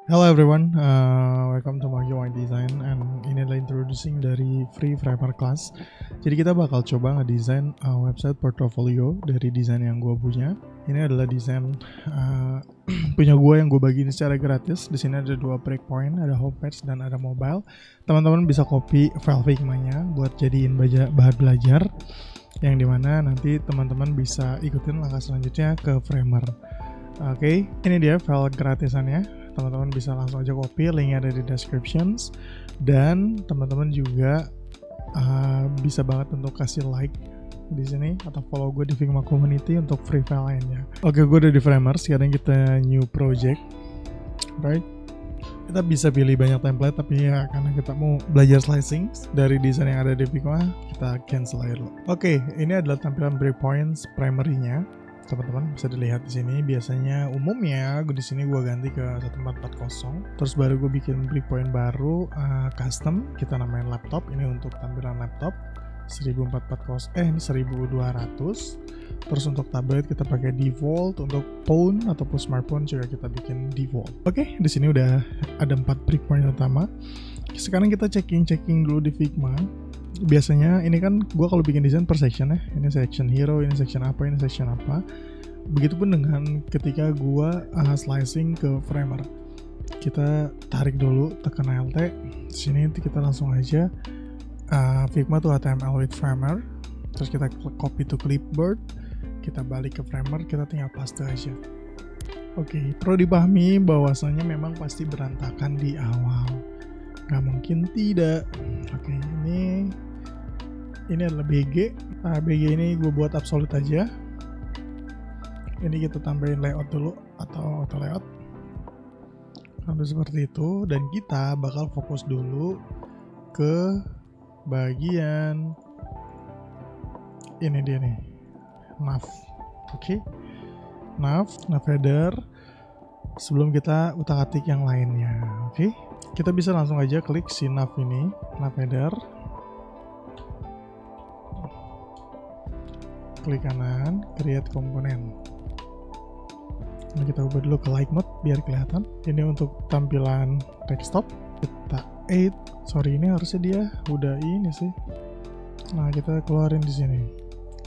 Hello everyone, welcome to Magic Design, and ini adalah introducing dari free Framer class. Jadi kita bakal coba ngedesain website portfolio dari desain yang gue punya. Ini adalah desain punya gue yang gue bagiin secara gratis. Di sini ada 2 breakpoint, ada homepage dan ada mobile. Teman-teman bisa copy file Figma-nya buat jadiin bahan belajar, yang dimana nanti teman-teman bisa ikutin langkah selanjutnya ke Framer. Oke, ini dia file gratisannya. Teman-teman bisa langsung aja copy, linknya ada di descriptions, dan teman-teman juga bisa banget untuk kasih like di sini atau follow gue di Figma Community untuk free file lainnya. Oke, gue udah di Framer. Sekarang kita new project, right? Kita bisa pilih banyak template, tapi ya karena kita mau belajar slicing dari desain yang ada di Figma, kita cancel aja dulu. Oke, ini adalah tampilan breakpoints primary-nya. Teman-teman bisa dilihat di sini. Biasanya umumnya gue di sini gue ganti ke 1440, terus baru gue bikin breakpoint baru custom, kita namain laptop. Ini untuk tampilan laptop 1440, ini 1200. Terus untuk tablet kita pakai default, untuk phone ataupun smartphone juga kita bikin default. Oke, di sini udah ada 4 breakpoint utama. Sekarang kita checking dulu di Figma. Biasanya ini kan gue kalau bikin desain per section ya, ini section hero, ini section apa, ini section apa. Begitupun dengan ketika gue slicing ke Framer, kita tarik dulu, tekan Alt. Sini kita langsung aja Figma tuh HTML with Framer, terus kita copy to clipboard, kita balik ke Framer, kita tinggal paste aja. Oke, perlu dipahami bahwasanya memang pasti berantakan di awal, nggak mungkin tidak. Oke, ini adalah BG. BG ini gue buat absolute aja. Ini kita tambahin layout dulu atau auto layout. Sampai seperti itu, dan kita bakal fokus dulu ke bagian ini dia nih, nav. Oke, nav header. Sebelum kita utak-atik yang lainnya, oke, kita bisa langsung aja klik si nav ini, nav header. Klik kanan, create komponen. Ini kita ubah dulu ke light mode biar kelihatan. Ini untuk tampilan desktop. Kita ini harusnya dia udah ini sih. Nah, kita keluarin di sini.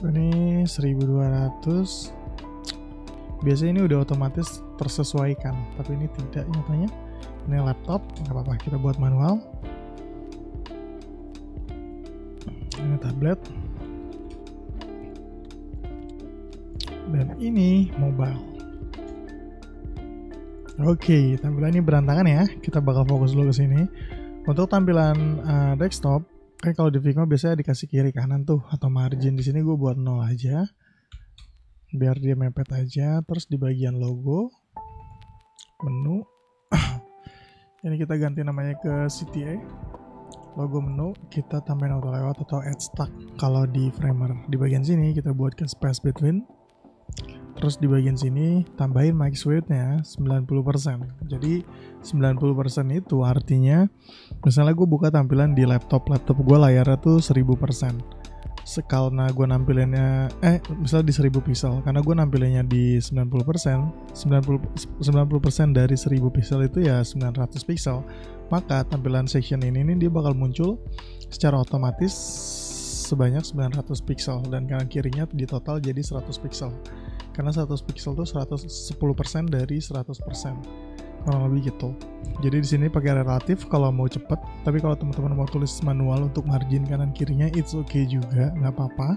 Ini 1200. Biasanya ini udah otomatis tersesuaikan, tapi ini tidak nyatanya. Ini laptop, nggak apa-apa, kita buat manual. Ini tablet. Dan ini mobile. Oke, tampilan ini berantakan ya. Kita bakal fokus dulu ke sini. Untuk tampilan desktop, kan kalau di Figma biasanya dikasih kiri kanan tuh atau margin. Di sini gue buat 0 aja, biar dia mepet aja. Terus di bagian logo, menu, ini kita ganti namanya ke CTA. Logo menu kita tambahin auto layout atau add stack kalau di Framer. Di bagian sini kita buat ke space between. Terus di bagian sini tambahin max width-nya 90%. Jadi 90% itu artinya misalnya gue buka tampilan di laptop gue layarnya tuh 1000%. Karena gue nampilinnya misalnya di 1000 pixel, karena gue nampilinnya di 90%, 90% dari 1000 pixel itu ya 900 pixel. Maka tampilan section ini dia bakal muncul secara otomatis sebanyak 900 pixel, dan kanan kirinya di total jadi 100 pixel. Karena 100 pixel itu 10% dari 100%. Kurang lebih gitu. Jadi di sini pakai relatif kalau mau cepet, tapi kalau teman-teman mau tulis manual untuk margin kanan kirinya, it's okay juga, nggak apa-apa.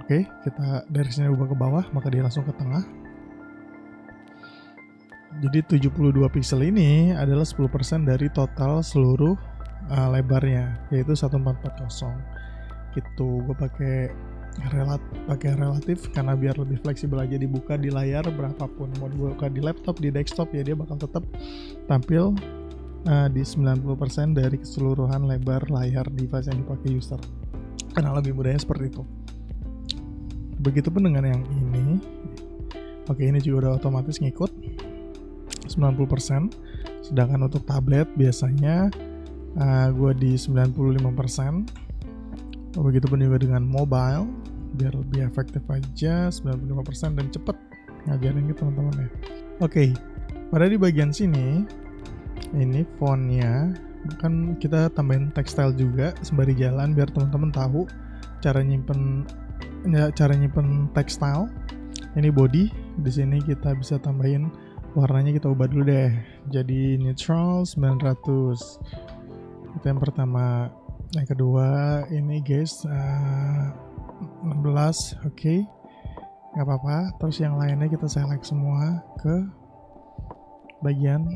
Oke, kita dari sini ubah ke bawah, maka dia langsung ke tengah. Jadi 72 pixel ini adalah 10% dari total seluruh lebarnya, yaitu 1440. Gitu, gue pakai relatif karena biar lebih fleksibel aja, dibuka di layar berapapun, mau dibuka di laptop, di desktop, ya dia bakal tetap tampil di 90% dari keseluruhan lebar layar device yang dipakai user, karena lebih mudahnya seperti itu. Begitupun dengan yang ini. Oke, ini juga udah otomatis ngikut 90%. Sedangkan untuk tablet biasanya gue di 95%. Begitupun juga dengan mobile, biar lebih efektif aja 95% dan cepet ngajarin ke teman-teman ya. Oke, pada di bagian sini ini fontnya kan kita tambahin textile juga sembari jalan biar teman-teman tahu cara nyimpen textile. Ini body, di sini kita bisa tambahin warnanya, kita ubah dulu deh jadi neutral 900. Itu yang pertama. Yang kedua ini guys 16, oke. Nggak apa-apa. Terus yang lainnya kita select semua ke bagian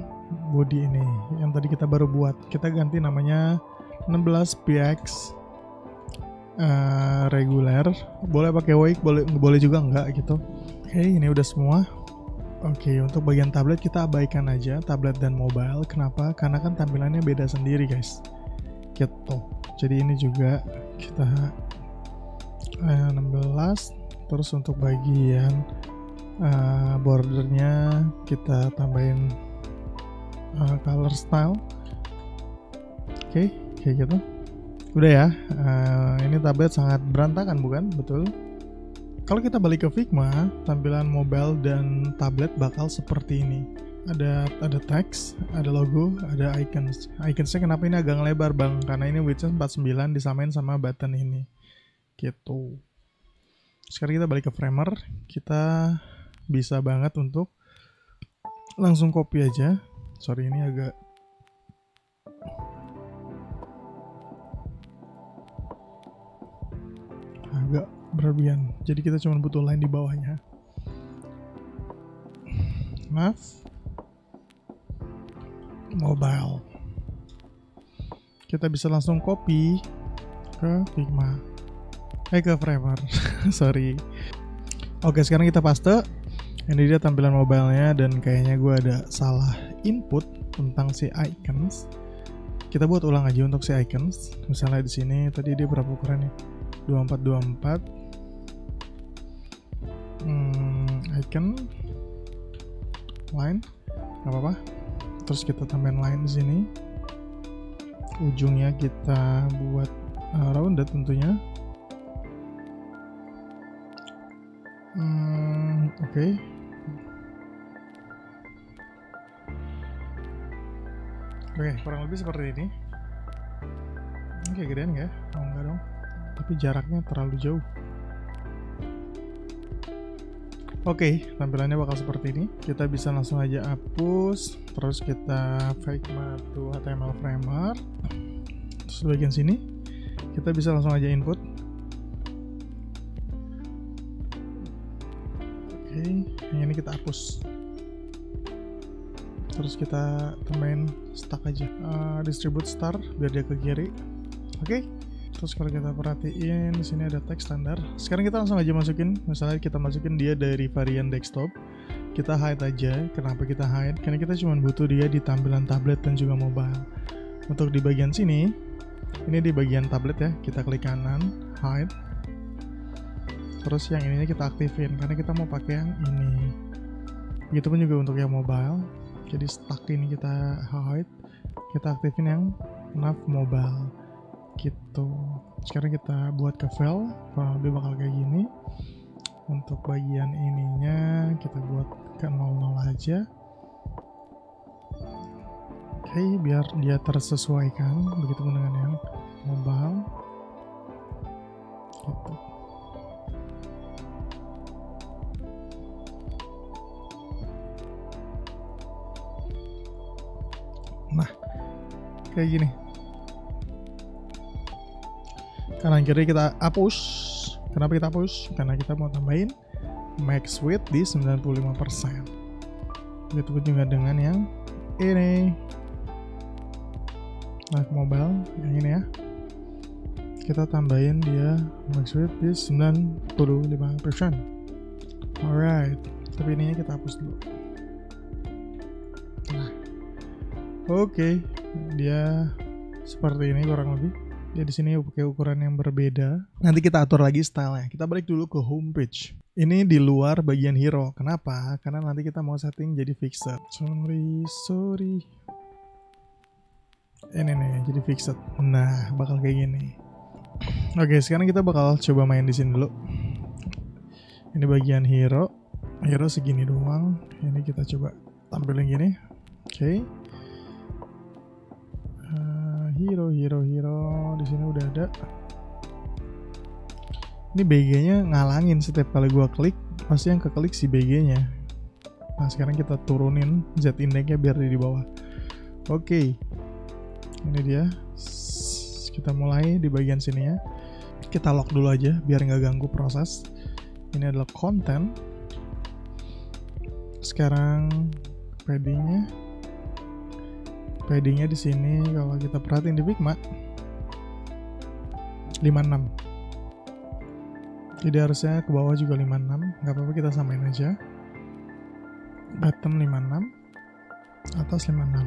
body ini yang tadi kita baru buat. Kita ganti namanya 16px regular. Boleh pakai wake, boleh juga enggak gitu. Oke, ini udah semua. Oke, untuk bagian tablet kita abaikan aja tablet dan mobile. Kenapa? Karena kan tampilannya beda sendiri guys. Gitu. Jadi ini juga kita 16. Terus untuk bagian bordernya kita tambahin color style. Oke, kayak gitu. Udah ya. Ini tablet sangat berantakan bukan? Betul. Kalau kita balik ke Figma, tampilan mobile dan tablet bakal seperti ini. Ada teks, ada logo, ada icons. Iconsnya kenapa ini agak lebar bang? Karena ini widthnya 49 disamain sama button ini. Gitu. Sekarang kita balik ke Framer. Kita bisa banget untuk langsung copy aja. Sorry, ini agak berlebihan. Jadi kita cuma butuh line di bawahnya. Maaf. Mobile. Kita bisa langsung copy ke Figma. Ke Framer. Sorry. Oke, sekarang kita paste. Ini dia tampilan mobilenya dan kayaknya gue ada salah input tentang si icons. Kita buat ulang aja untuk si icons. Misalnya di sini tadi dia berapa ukurannya? 2424. Icon line, nggak apa-apa. Terus kita tambahin line di sini. Ujungnya kita buat rounded tentunya. Oke. Oke, kurang lebih seperti ini. Oke, gedean nggak? Oh, enggak dong. Tapi jaraknya terlalu jauh. Oke, tampilannya bakal seperti ini. Kita bisa langsung aja hapus. Terus kita Figma to HTML Framer. Terus bagian sini kita bisa langsung aja input. Oke, yang ini kita hapus. Terus kita tambahin stack aja, distribute star biar dia ke kiri. Oke. Terus kalau kita perhatiin di sini ada teks standar. Sekarang kita langsung aja masukin. Misalnya kita masukin dia dari varian desktop. Kita hide aja. Kenapa kita hide? Karena kita cuma butuh dia di tampilan tablet dan juga mobile. Untuk di bagian sini, ini di bagian tablet ya. Kita klik kanan, hide. Terus yang ini kita aktifin karena kita mau pakai yang ini. Begitupun juga untuk yang mobile. Jadi stack ini kita hide. Kita aktifin yang nav mobile. Gitu. Sekarang kita buat ke file, kurang lebih bakal kayak gini. Untuk bagian ininya kita buat ke 00 aja. Oke, biar dia tersesuaikan. Begitupun dengan yang mobile. Gitu. Nah, kayak gini. Kanan kiri kita hapus. Kenapa kita hapus? Karena kita mau tambahin max width di 95%. Begitu juga dengan yang ini. Nah, mobile yang ini ya. Kita tambahin dia max width di 95%. Alright. Tapi ininya kita hapus dulu. Nah. Oke. Dia seperti ini kurang lebih. Dia di sini pakai ukuran yang berbeda. Nanti kita atur lagi stylenya. Kita balik dulu ke homepage. Ini di luar bagian hero. Kenapa? Karena nanti kita mau setting jadi fixed. Sorry. Ini nih, jadi fixed. Nah, bakal kayak gini. Oke, sekarang kita bakal coba main di sini dulu. Ini bagian hero. Hero segini doang. Ini kita coba tampilin gini. Oke. hero. Di sini udah ada. Ini BG-nya ngalangin setiap kali gua klik, pasti yang keklik si BG-nya. Nah, sekarang kita turunin Z index-nya biar di bawah. Oke. Ini dia. Kita mulai di bagian sini ya. Kita lock dulu aja biar nggak ganggu proses. Ini adalah konten. Sekarang paddingnya di sini kalau kita perhatiin di Figma 56. Jadi harusnya ke bawah juga 56. Nggak apa-apa, kita samain aja. Bottom 56, atas 56.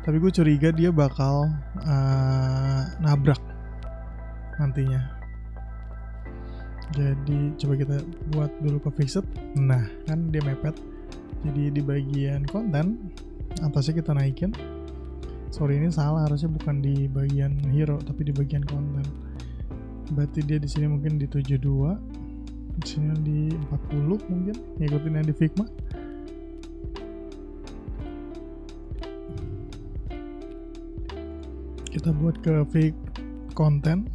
Tapi gue curiga dia bakal nabrak nantinya. Jadi coba kita buat dulu ke fixed. Nah, kan dia mepet. Jadi di bagian konten atasnya kita naikin. Sorry, ini salah, harusnya bukan di bagian hero tapi di bagian konten. Berarti dia di sini mungkin di 72, di sini di 40 mungkin, ngikutin yang di Figma. Kita buat ke fake konten.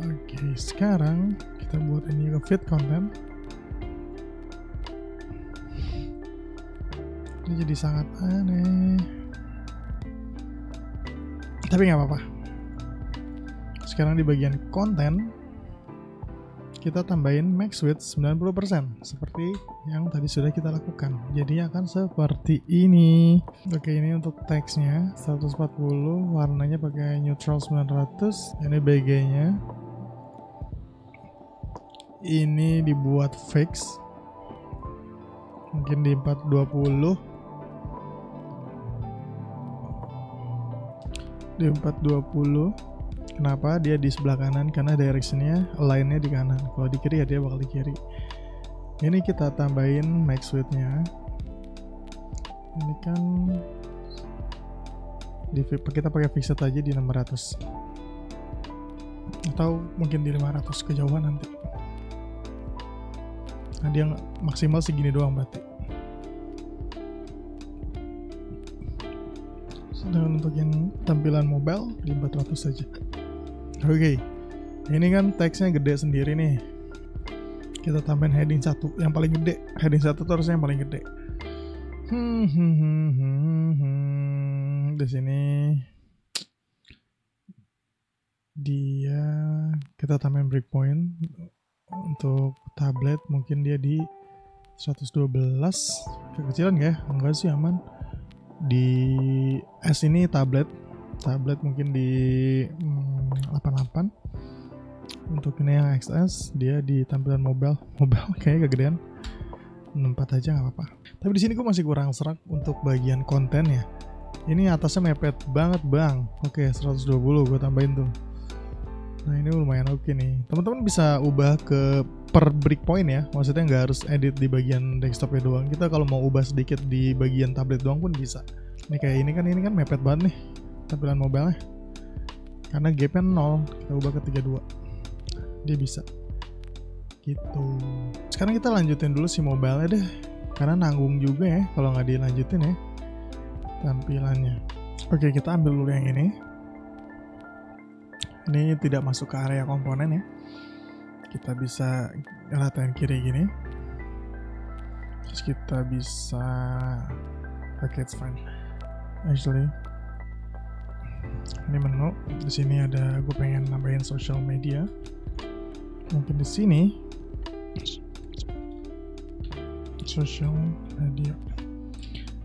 Oke, sekarang kita buat ini ke fit konten. Ini jadi sangat aneh. Tapi nggak apa-apa. Sekarang di bagian konten kita tambahin max width 90% seperti yang tadi sudah kita lakukan. Jadinya akan seperti ini. Oke, ini untuk teksnya 140, warnanya pakai neutral 900. Ini BG-nya. Ini dibuat fix. Mungkin di 420. Di 420. Kenapa? Dia di sebelah kanan karena directionnya align-nya di kanan. Kalau di kiri ya dia bakal di kiri. Ini kita tambahin max width-nya. Ini kan kita pakai fixed aja di 600. Atau mungkin di 500, kejauhan nanti. Nah, dia maksimal segini doang berarti. Sedangkan untuk yang tampilan mobile di 400 saja. Oke, ini kan teksnya gede sendiri nih. Kita tambahin heading 1 yang paling gede. Heading 1 tuh harusnya yang paling gede. Di sini dia kita tambahin breakpoint. Untuk tablet mungkin dia di 112. Kekecilan ya? Enggak sih, aman. Di S ini tablet mungkin di 88. Untuk ini yang XS dia di tampilan mobile kayaknya kegedean. 64 aja nggak apa-apa. Tapi di sini gue masih kurang serak untuk bagian kontennya. Ini atasnya mepet banget bang. Oke, 120 gue tambahin tuh. Nah, ini lumayan oke nih. Teman-teman bisa ubah ke per breakpoint ya. Maksudnya nggak harus edit di bagian desktopnya doang. Kita kalau mau ubah sedikit di bagian tablet doang pun bisa. Ini kayak ini kan mepet banget nih tampilan mobile-nya. Karena gap-nya 0, kita ubah ke 32. Dia bisa. Gitu. Sekarang kita lanjutin dulu si mobile-nya deh. Karena nanggung juga ya kalau nggak dilanjutin ya tampilannya. Oke, kita ambil dulu yang ini. Ini tidak masuk ke area komponen ya. Kita bisa ratain kiri gini. Terus kita bisa package fine. Actually, ini menu. Di sini ada, gue pengen nambahin social media. Mungkin di sini social media.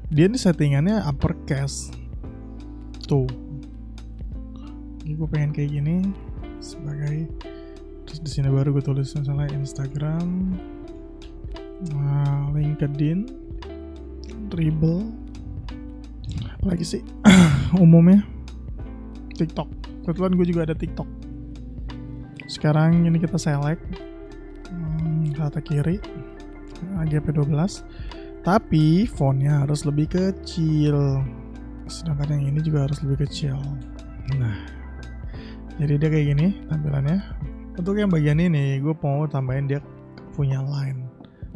Dia ini settingannya uppercase. Tuh. Ini gue pengen kayak gini sebagai, terus di sini baru gue tulis misalnya Instagram, LinkedIn, Dribble, apalagi sih umumnya TikTok. Kebetulan gue juga ada TikTok. Sekarang ini kita select rata kiri GP12, tapi fontnya harus lebih kecil, sedangkan yang ini juga harus lebih kecil. Nah, jadi dia kayak gini tampilannya. Untuk yang bagian ini gue mau tambahin dia punya line.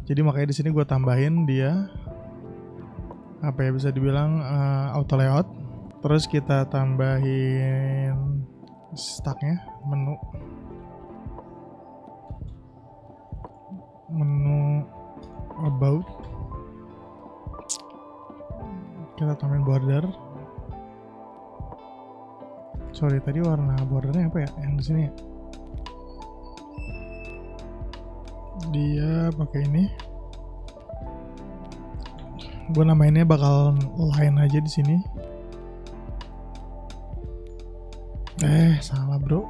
Jadi makanya di sini gue tambahin dia apa ya, bisa dibilang auto layout. Terus kita tambahin stacknya, menu about, kita tambahin border. Sorry, tadi warna bordernya apa ya yang di sini ya? Dia pakai ini. Gue namainnya bakal line aja di sini. Salah bro.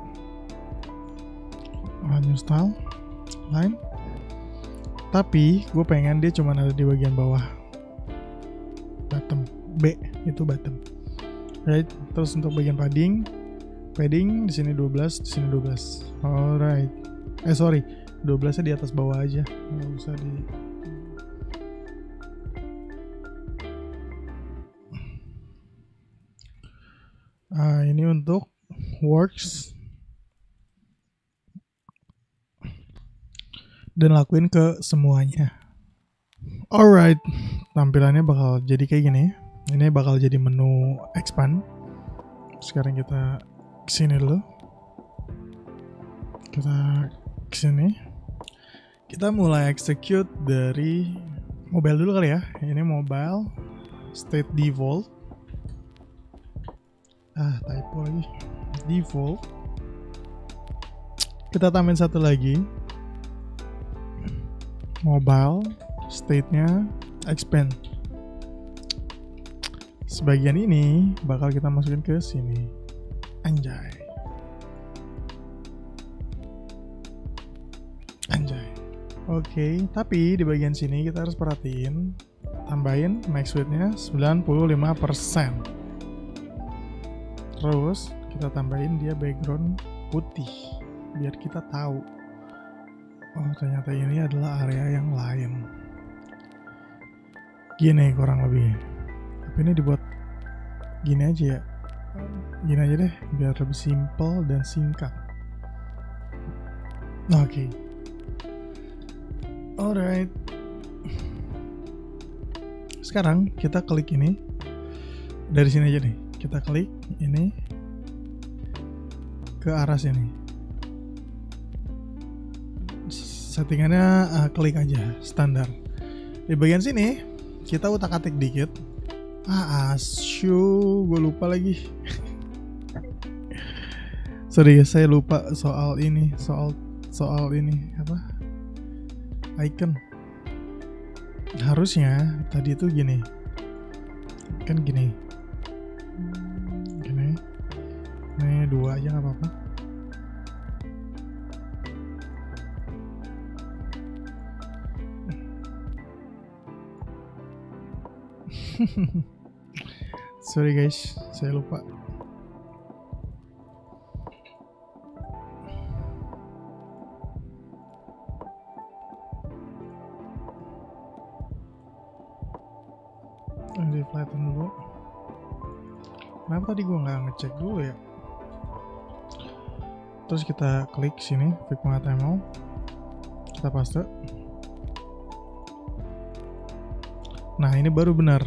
New style line. Tapi gue pengen dia cuma ada di bagian bawah, bottom B itu bottom. Right. Terus untuk bagian padding di sini 12, di sini 12. Alright. Sorry, 12-nya di atas bawah aja, nggak usah di. Ini untuk works. Dan lakuin ke semuanya. Alright, tampilannya bakal jadi kayak gini. Ini bakal jadi menu expand. Sekarang kita kesini dulu. Kita kesini. Kita mulai execute dari mobile dulu kali ya. Ini mobile state default. Typo lagi. Default. Kita tambahin satu lagi. Mobile state-nya expand. Sebagian ini bakal kita masukin ke sini. Anjay. Oke, tapi di bagian sini kita harus perhatiin, tambahin max width-nya 95%. Terus kita tambahin dia background putih biar kita tahu, oh ternyata ini adalah area yang lain. Gini kurang lebih. Tapi ini dibuat gini aja ya. Gini aja deh biar lebih simple dan singkat. Oke. Alright. Sekarang kita klik ini. Dari sini aja nih. Kita klik ini ke arah sini. Settingannya klik aja standar. Di bagian sini kita utak-atik dikit. Gue lupa lagi. Sorry guys, saya lupa soal ini, soal ini apa? Icon. Harusnya tadi itu gini. Kan gini. Ini 2 aja nggak apa-apa. Sorry guys, saya lupa. Di flatten dulu. Kenapa tadi gue nggak ngecek dulu ya? Terus kita klik sini, Figma HTML, kita paste. Nah ini baru benar.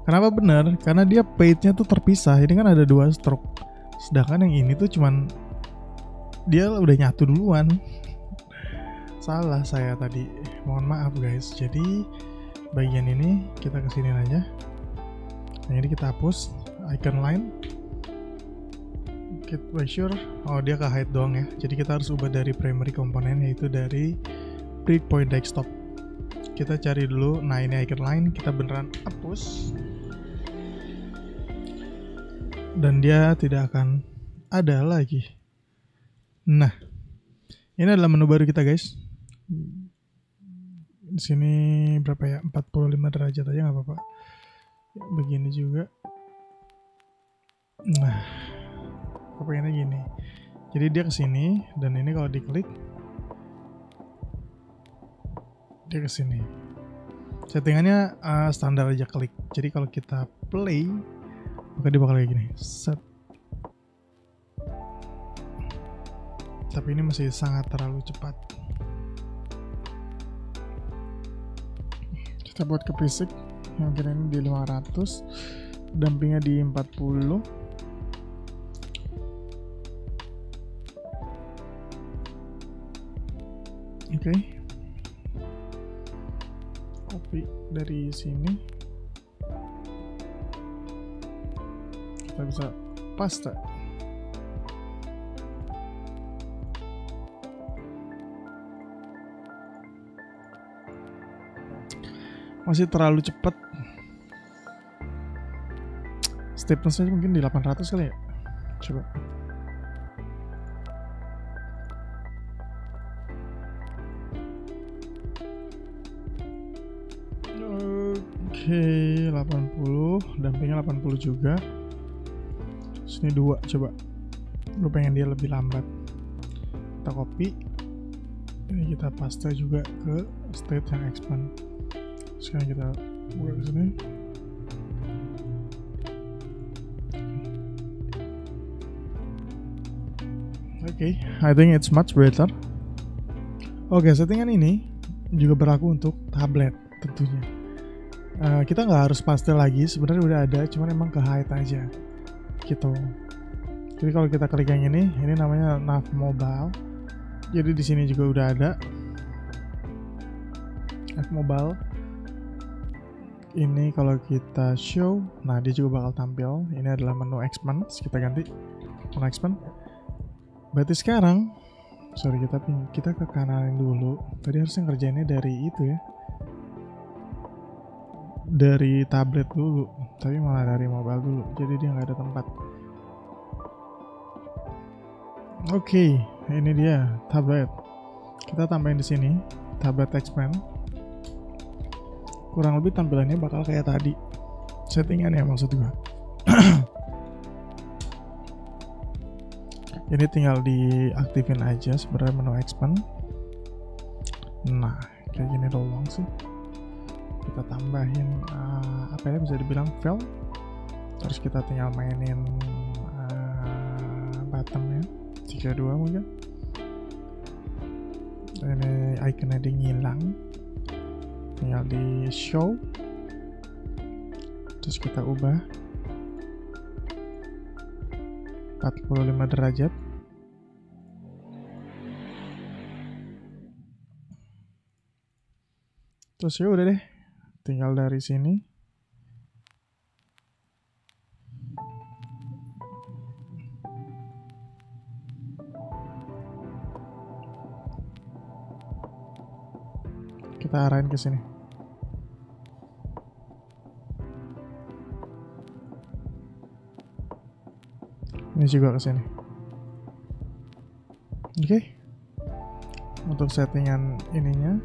Kenapa benar? Karena dia page-nya tuh terpisah. Ini kan ada 2 stroke. Sedangkan yang ini tuh cuman dia udah nyatu duluan. Salah saya tadi. Mohon maaf guys. Jadi bagian ini kita kesini aja. Yang ini kita hapus icon line. Kita make sure, oh dia ke hide doang ya. Jadi kita harus ubah dari primary komponen, yaitu dari breakpoint desktop. Kita cari dulu. Nah ini icon line kita beneran hapus. Dan dia tidak akan ada lagi. Nah, ini adalah menu baru kita guys. Di sini berapa ya? 45 derajat aja nggak apa-apa. Begini juga. Nah, aku pengennya gini. Jadi dia kesini dan ini kalau diklik dia kesini. Settingannya standar aja klik. Jadi kalau kita play maka dia bakal kayak gini. Set. Tapi ini masih sangat terlalu cepat. Kita buat ke fisik yang kira ini di 500, dampingnya di 40. Oke. Copy dari sini. Kita bisa paste. Masih terlalu cepat. Stiffness-nya mungkin di 800 kali ya. Coba. Oke, 80, dampingnya 80 juga. Sini 2, coba. Gue pengen dia lebih lambat. Kita copy. Ini kita paste juga ke state yang expand. Sekarang kita buka ke sini. Oke, I think it's much better. Oke, settingan ini juga berlaku untuk tablet tentunya. Kita nggak harus paste lagi, sebenarnya udah ada, cuman emang ke hide aja, gitu. Jadi kalau kita klik yang ini namanya nav mobile. Jadi di sini juga udah ada nav mobile. Ini kalau kita show, nah dia juga bakal tampil. Ini adalah menu expand, kita ganti menu expand. Berarti sekarang, sorry kita ke kananin dulu. Tadi harusnya ngerjainnya dari itu ya, dari tablet dulu, tapi malah dari mobile dulu. Jadi dia nggak ada tempat. Oke, ini dia tablet. Kita tambahin di sini tablet expand. Kurang lebih tampilannya bakal kayak tadi. Settingan ya maksud gua. Ini tinggal diaktifin aja sebenarnya menu expand. Nah, kayak gini doang sih. Kita tambahin apa ya, bisa dibilang fill. Terus kita tinggal mainin bottomnya 32 mungkin. Ini iconnya di ngilang, tinggal di show, terus kita ubah 45 derajat. Terus ya udah deh, tinggal dari sini kita arahin ke sini. Ini juga ke sini. Oke. Untuk settingan ininya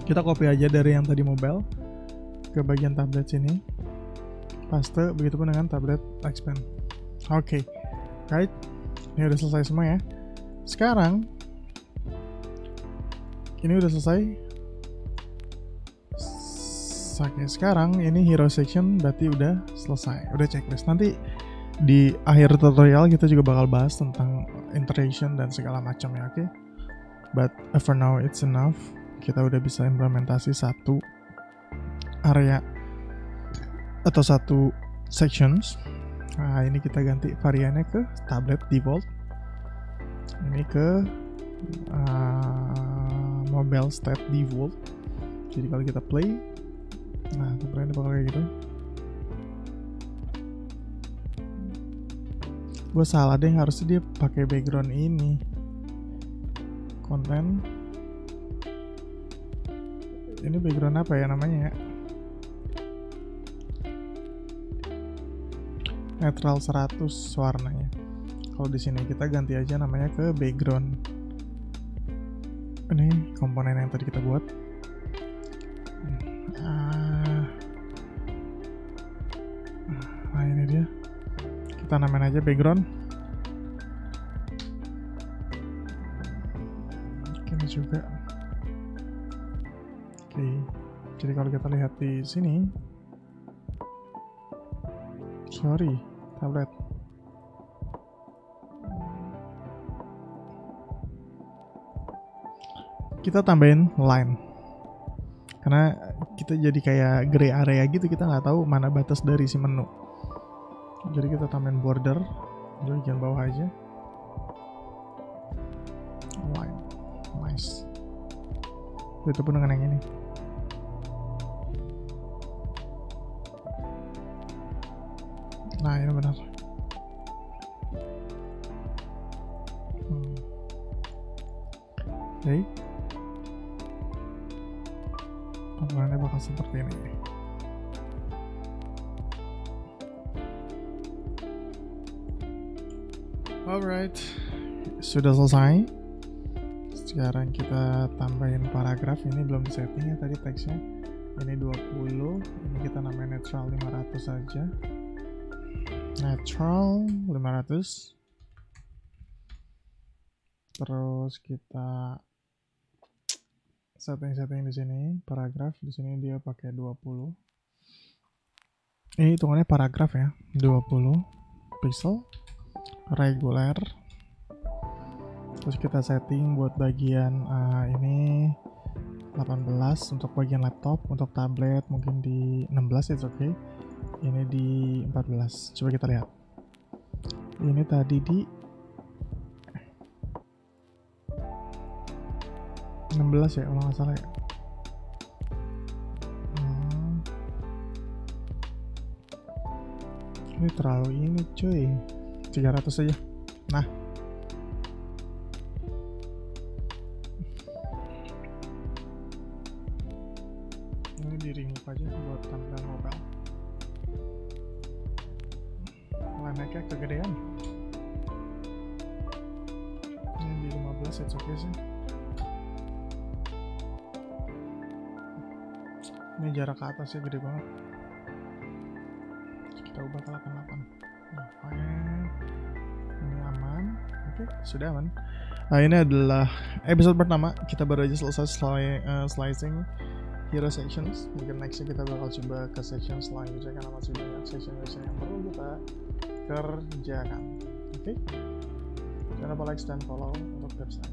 kita copy aja dari yang tadi mobile ke bagian tablet sini. Paste, begitupun dengan tablet expand. Oke. Right. Ini udah selesai semua ya. Sekarang ini udah selesai. Oke, sekarang ini hero section berarti udah selesai, udah checklist. Nanti di akhir tutorial kita juga bakal bahas tentang integration dan segala macam ya, oke? But for now it's enough. Kita udah bisa implementasi satu area atau satu sections. Nah, ini kita ganti variannya ke tablet default. Ini ke mobile state default. Jadi kalau kita play, nah tampilannya bakal kayak gitu. Gue salah deh, harusnya dia pakai background ini. Konten. Ini background apa ya namanya ya? Netral 100 warnanya. Kalau di sini kita ganti aja namanya ke background. Ini komponen yang tadi kita buat. Nah ini dia. Kita namain aja background. Ini juga. Oke. Jadi kalau kita lihat di sini, sorry, tablet. kita tambahin line. Karena kita jadi kayak gray area gitu, kita nggak tahu mana batas dari si menu. Jadi kita tambahin border di bagian bawah aja. Line, nice. Itu pun dengan yang ini. Nah ini benar. Oke. Tampilannya bakal seperti ini. Alright, sudah selesai. Sekarang kita tambahin paragraf. Ini belum disetting ya tadi teksnya. Ini 20. Ini kita namain natural 500 saja. Natural 500. Terus kita setting di sini, paragraf di sini dia pakai 20. Ini hitungannya paragraf ya, 20 pixel regular. Terus kita setting buat bagian ini 18 untuk bagian laptop, untuk tablet mungkin di 16 it's okay. Ini di 14. Coba kita lihat. Ini tadi di 16 ya kalau nggak salah ya. Ini terlalu ini cuy, 300 aja. Nah ini di remove aja buat tampilan mobile. Line-nya kegedean. Ini di 15 it's okay sih. Ini jarak ke atasnya gede banget. Kita ubah ke 88. Nah, ini aman. Oke, sudah aman. Nah, ini adalah episode pertama. Kita baru aja selesai slicing hero sections. Mungkin nextnya kita bakal coba ke section selanjutnya karena masih banyak section yang perlu kita kerjakan. Oke. Jangan lupa like dan follow untuk website.